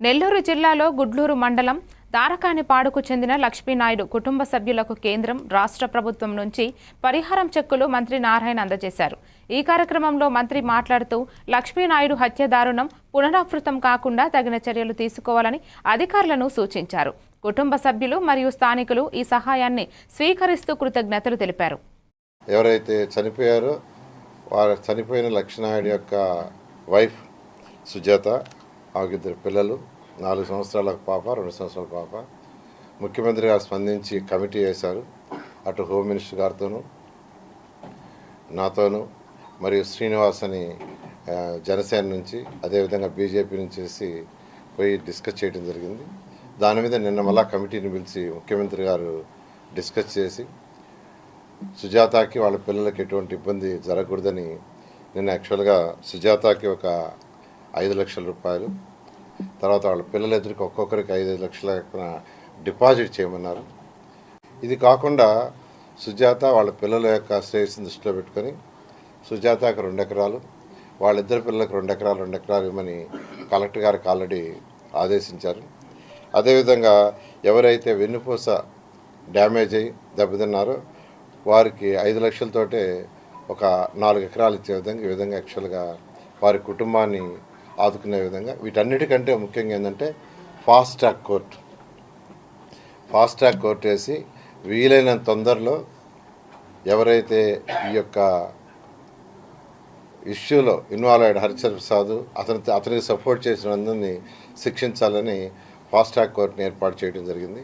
నెల్లూరు జిల్లాలో గుడ్లూరు మండలం తారకానిపాడుకు చెందిన లక్ష్మీనాయుడు కుటుంబ సభ్యులకు కేంద్రం రాష్ట్ర ప్రభుత్వం నుంచి పరిహారం చెక్కులు మంత్రి నారాయణ అందజేశారు. ఈ కార్యక్రమంలో మంత్రి మాట్లాడుతూ లక్ష్మీనాయుడు హత్య దారుణం పునరావృతం కాకుండా తగిన చర్యలు తీసుకోవాలని అధికారులను సూచించారు. కుటుంబ సభ్యులు మరియు స్థానికులు ఈ సహాయాన్ని స్వీకరిస్తూ కృతజ్ఞతలు తెలిపారు. ఎవరైతే చనిపోయారో వారు చనిపోయిన లక్ష్మీనాయుడు యొక్క వైఫ్ సుజాత, ఆగిద్దరు పిల్లలు, 4 సంవత్సరాల పాప, 2 సంవత్సరాల పాప. ముఖ్యమంత్రి గారు స్పందించి కమిటీ వేశారు. అటు హోమ్ మినిస్టర్ గారితోనూ, నాతోనూ, మరియు శ్రీనివాస్ అని జనసేన నుంచి, అదేవిధంగా బీజేపీ నుంచి పోయి డిస్కస్ చేయడం జరిగింది. దాని మీద నిన్న మళ్ళా కమిటీని పిలిచి ముఖ్యమంత్రి గారు డిస్కస్ చేసి సుజాతకి వాళ్ళ పిల్లలకి ఎటువంటి ఇబ్బంది జరగకూడదని నిన్న యాక్చువల్గా సుజాతకి ఒక 5 లక్షల రూపాయలు, తర్వాత వాళ్ళ పిల్లలిద్దరికి ఒక్కొక్కరికి 5 లక్షల డిపాజిట్ చేయమన్నారు. ఇది కాకుండా సుజాత వాళ్ళ పిల్లల యొక్క శ్రేయస్సును దృష్టిలో పెట్టుకొని సుజాతకి 2 ఎకరాలు, వాళ్ళిద్దరి పిల్లలకు 2 ఎకరాలు 2 ఎకరాలు ఇవ్వమని కలెక్టర్ గారికి ఆల్రెడీ ఆదేశించారు. అదేవిధంగా ఎవరైతే వెన్నుపూస డ్యామేజ్ అయ్యి దెబ్బతిన్నారో వారికి 5 లక్షలతోటే ఒక 4 ఎకరాలు ఇచ్చే విధంగా, ఈ విధంగా యాక్చువల్గా వారి కుటుంబాన్ని ఆదుకునే విధంగా, వీటన్నిటికంటే ముఖ్యంగా ఏంటంటే ఫాస్ట్ ట్రాక్ కోర్టు వేసి వీలైనంత తొందరలో ఎవరైతే ఈ యొక్క ఇష్యూలో ఇన్వాల్వ్ అయ్యాడు హరిచంద్ర ప్రసాద్, అతనికి సపోర్ట్ చేసిన అందరినీ శిక్షించాలని ఫాస్ట్ ట్రాక్ కోర్టుని ఏర్పాటు చేయడం జరిగింది.